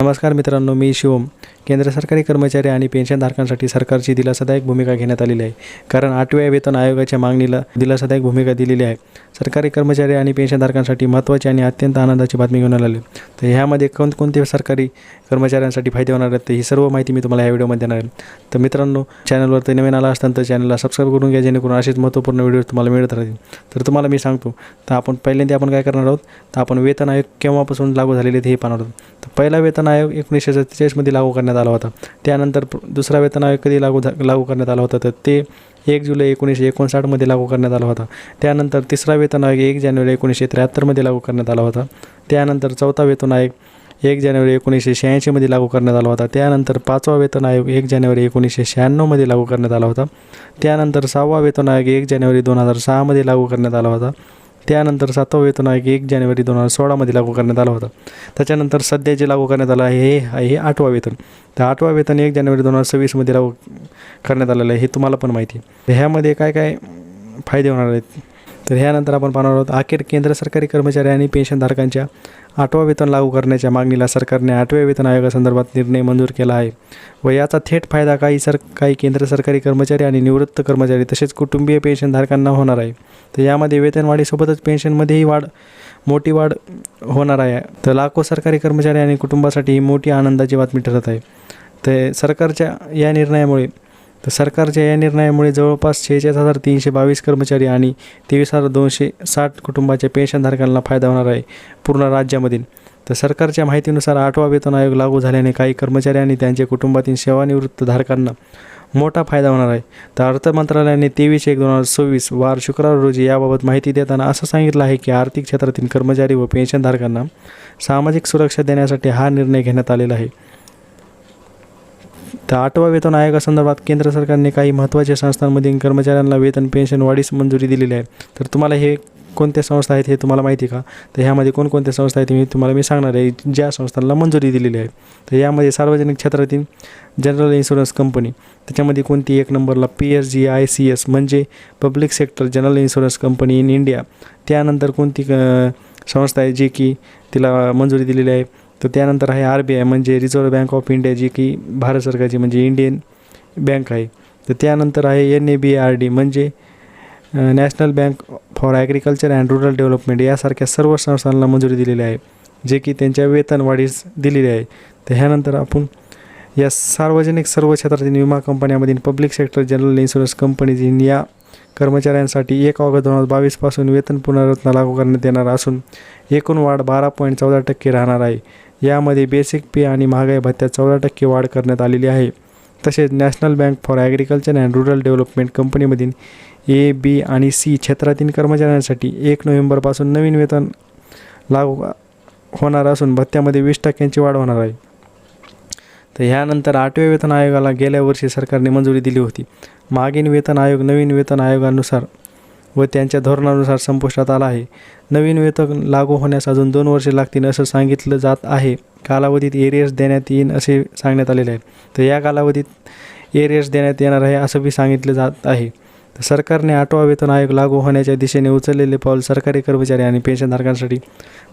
नमस्कार मित्रांनो, मी शिवम. केंद्र सरकारी कर्मचारी आणि पेन्शनधारकांसाठी सरकारची दिलासादायक भूमिका घेण्यात आलेली आहे. कारण 8व्या वेतन आयोगाच्या मागणीला दिलासादायक भूमिका दिलेली आहे. सरकारी कर्मचारी आणि पेन्शनधारकांसाठी महत्त्वाची आणि अत्यंत आनंदाची बातमी घेऊन आलेली. तर ह्यामध्ये कोणकोणते सरकारी कर्मचाऱ्यांसाठी फायदे होणार आहेत ही सर्व माहिती मी तुम्हाला या व्हिडिओमध्ये देणार आहे. तर मित्रांनो, चॅनलवर ते नवीन आला असताना तर चॅनलला सबस्क्राईब करून घ्या, जेणेकरून असेच महत्त्वपूर्ण व्हिडिओ तुम्हाला मिळत राहतील. तर तुम्हाला मी सांगतो, तर आपण पहिल्यांदा काय करणार आहोत, तर आपण वेतन आयोग केव्हापासून लागू झालेले ते हे पाहणार आहोत. तर पहिला वेतन आयोग 1947 लागू करण्यात आला होता. त्यानंतर दुसरा वेतन आयोग कधी लागू करण्यात आला होता, तर ते 1 जुलै 1959 लागू करण्यात आला होता. त्यानंतर तिसरा वेतन आयोग 1 जानेवारी 1973 लागू करण्यात आला होता. त्यानंतर चौथा वेतन आयोग 1 जानेवारी 1986 लागू करण्यात आला होता. त्यानंतर 5वा वेतन आयोग 1 जानेवारी 1996 लागू करण्यात आला होता. त्यानंतर 6वा वेतन आयोग 1 जानेवारी 2006 लागू करण्यात आला होता. त्यानंतर 7वा वेतन आयोग 1 जानेवारी 2016 लागू करण्यात आला होता. त्याच्यानंतर सध्या जे लागू करण्यात आलं आहे हे 8वा वेतन. तर 8वा वेतन 1 जानेवारी 2026 लागू करण्यात आलेलं आहे, हे तुम्हाला पण माहिती आहे. ह्यामध्ये काय फायदे होणार आहेत, तर ह्यानंतर आपण पाहणार आहोत. अखेर केंद्र सरकारी कर्मचारी आणि पेन्शनधारकांच्या 8वा वेतन लागू करण्याच्या मागणीला सरकारने 8व्या वेतन आयोगासंदर्भात निर्णय मंजूर केला आहे व याचा थेट फायदा काही केंद्र सरकारी कर्मचारी आणि निवृत्त कर्मचारी तसेच कुटुंबीय पेन्शनधारकांना होणार आहे. तर यामध्ये वेतनवाढीसोबतच पेन्शनमध्येही मोठी वाढ होणार आहे. तर लाखो सरकारी कर्मचारी आणि कुटुंबासाठी ही मोठी आनंदाची बातमी ठरत आहे. तर सरकारच्या या निर्णयामुळे जवळपास 46,322 कर्मचारी आणि 23,260 कुटुंबाच्या पेन्शनधारकांना फायदा होणार आहे पूर्ण राज्यामधील. तर सरकारच्या माहितीनुसार 8वा वेतन आयोग लागू झाल्याने काही कर्मचारी आणि त्यांच्या कुटुंबातील सेवानिवृत्त धारकांना मोठा फायदा होणार आहे. तर अर्थ मंत्रालयाने 23/1/2026 वार शुक्रवार रोजी याबाबत माहिती देताना असं सांगितलं आहे की आर्थिक क्षेत्रातील कर्मचारी व पेन्शनधारकांना सामाजिक सुरक्षा देण्यासाठी हा निर्णय घेण्यात आलेला आहे. तर 8वा वेतन आयोगासंदर्भात केंद्र सरकारने काही महत्त्वाच्या संस्थांमधील कर्मचाऱ्यांना वेतन पेन्शन वाढीस मंजुरी दिलेली आहे. तर तुम्हाला हे कोणत्या संस्था आहेत हे तुम्हाला माहिती का? तर ह्यामध्ये कोणकोणत्या संस्था आहेत तुम्हाला मी सांगणार आहे, ज्या संस्थांना मंजुरी दिलेली आहे. तर यामध्ये सार्वजनिक क्षेत्रातील जनरल इन्शुरन्स कंपनी, त्याच्यामध्ये कोणती 1 नंबरला PSGICS म्हणजे public sector general insurance company in India. त्यानंतर कोणती संस्था आहे जी की तिला मंजुरी दिलेली आहे, तर त्यानंतर आहे RBI म्हणजे रिझर्व्ह बँक ऑफ इंडिया, जी की भारत सरकारची म्हणजे इंडियन बँक आहे. तर त्यानंतर आहे NABARD म्हणजे national bank for agriculture and rural development. यासारख्या सर्व संस्थांना मंजुरी दिलेली आहे, जे की त्यांच्या वेतन वाढीस दिलेली आहे. तर ह्यानंतर आपण या सार्वजनिक सर्व क्षेत्रातील विमा कंपन्यांमधील public sector general insurance companies या कर्मचाऱ्यांसाठी 1 ऑगस्ट 2022 पासून वेतन पुनर्रचना लागू करण्यात येणार असून एकूण वाढ 12.14% राहणार आहे. यामध्ये बेसिक पे आणि महागाई भत्त्यात 14% वाढ करण्यात आलेली आहे. तसेच national bank for agriculture and rural development कंपनीमधील A, B आणि C क्षेत्रातील कर्मचाऱ्यांसाठी 1 नोव्हेंबरपासून नवीन वेतन लागू होणार असून भत्त्यामध्ये 20% वाढ होणार आहे. तर ह्यानंतर 8व्या वेतन आयोगाला गेल्या वर्षी सरकारने मंजुरी दिली होती. मागील वेतन आयोग नवीन वेतन आयोगानुसार व त्यांच्या धोरणानुसार संपुष्टात आला आहे. नवीन वेतन लागू होण्यास अजून 2 वर्षे लागतील असं सांगितलं जात आहे. कालावधीत एरियर्स देण्यात येईल असे सांगण्यात आलेले आहे. तर या कालावधीत एरियर्स देण्यात येणार आहे असं बी सांगितलं जात आहे. तर सरकारने 8वा वेतन आयोग लागू होण्याच्या दिशेने उचललेले पाऊल सरकारी कर्मचारी आणि पेन्शनधारकांसाठी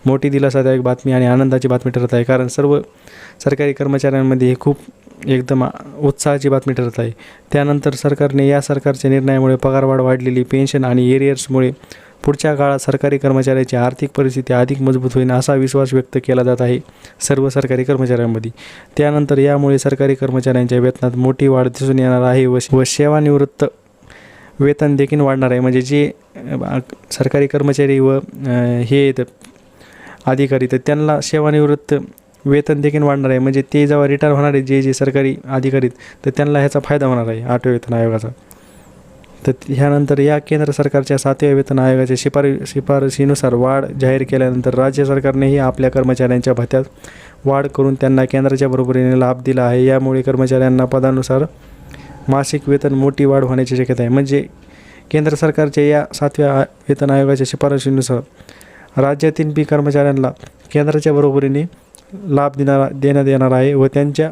मोठी दिलासादायक बातमी आणि आनंदाची बातमी ठरत आहे. कारण सर्व सरकारी कर्मचाऱ्यांमध्ये हे खूप एकदम उत्साहाची बातमी ठरत आहे. त्यानंतर सरकारने या सरकारच्या निर्णयामुळे पगारवाढ वाढलेली पेन्शन आणि एरियर्समुळे पुढच्या काळात सरकारी कर्मचाऱ्याची आर्थिक परिस्थिती अधिक मजबूत होईल असा विश्वास व्यक्त केला जात आहे सर्व सरकारी कर्मचाऱ्यांमध्ये. त्यानंतर यामुळे सरकारी कर्मचाऱ्यांच्या वेतनात मोठी वाढ दिसून येणार आहे व सेवानिवृत्त वेतन देखील वाढणार आहे. म्हणजे जे सरकारी कर्मचारी व हे अधिकारी तर त्यांना सेवानिवृत्त वेतन देखील वाढणार आहे. म्हणजे ते जेव्हा रिटायर होणार आहे जे सरकारी अधिकारी तर त्यांना ह्याचा फायदा होणार आहे 8व्या वेतन आयोगाचा. तर ह्यानंतर या केंद्र सरकारच्या 7व्या वेतन आयोगाच्या शिफारशीनुसार वाढ जाहीर केल्यानंतर राज्य सरकारनेही आपल्या कर्मचाऱ्यांच्या भत्त्यात वाढ करून त्यांना केंद्राच्या बरोबरीने लाभ दिला आहे. यामुळे कर्मचाऱ्यांना पदानुसार मासिक वेतन मोठी वाढ होण्याची शक्यता आहे. म्हणजे केंद्र सरकारच्या या 7व्या वेतन आयोगाच्या शिफारशीनुसार राज्यातील कर्मचाऱ्यांना केंद्राच्या बरोबरीने लाभ देण्यात येणार आहे व त्यांच्या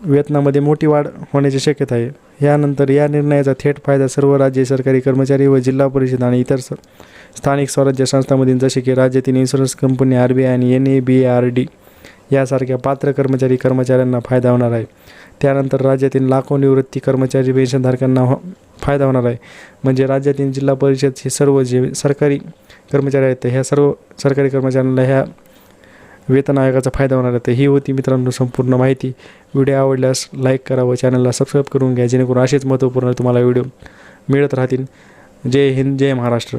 वेतनामध्ये मोठी वाढ होण्याची शक्यता आहे. यानंतर या निर्णयाचा थेट फायदा सर्व राज्य सरकारी कर्मचारी व जिल्हा परिषद आणि इतर स्थानिक स्वराज्य संस्थांमधील जसे की राज्यातील इन्शुरन्स कंपनी, RBI आणि NABARD यासारख्या पात्र कर्मचाऱ्यांना फायदा होणार आहे. त्यानंतर राज्यातील लाखो निवृत्ती कर्मचारी पेन्शनधारकांना फायदा होणार आहे. म्हणजे राज्यातील जिल्हा परिषद हे सर्व जे सरकारी कर्मचारी आहेत ह्या सर्व सरकारी कर्मचाऱ्यांना ह्या वेतन आयोगाचा फायदा होणार आहे. तर ही होती मित्रांनो संपूर्ण माहिती. व्हिडिओ आवडल्यास लाईक करा व चॅनलला सबस्क्राईब करून घ्या, जेणेकरून असेच महत्त्वपूर्ण तुम्हाला व्हिडिओ मिळत राहतील. जय हिंद, जय महाराष्ट्र.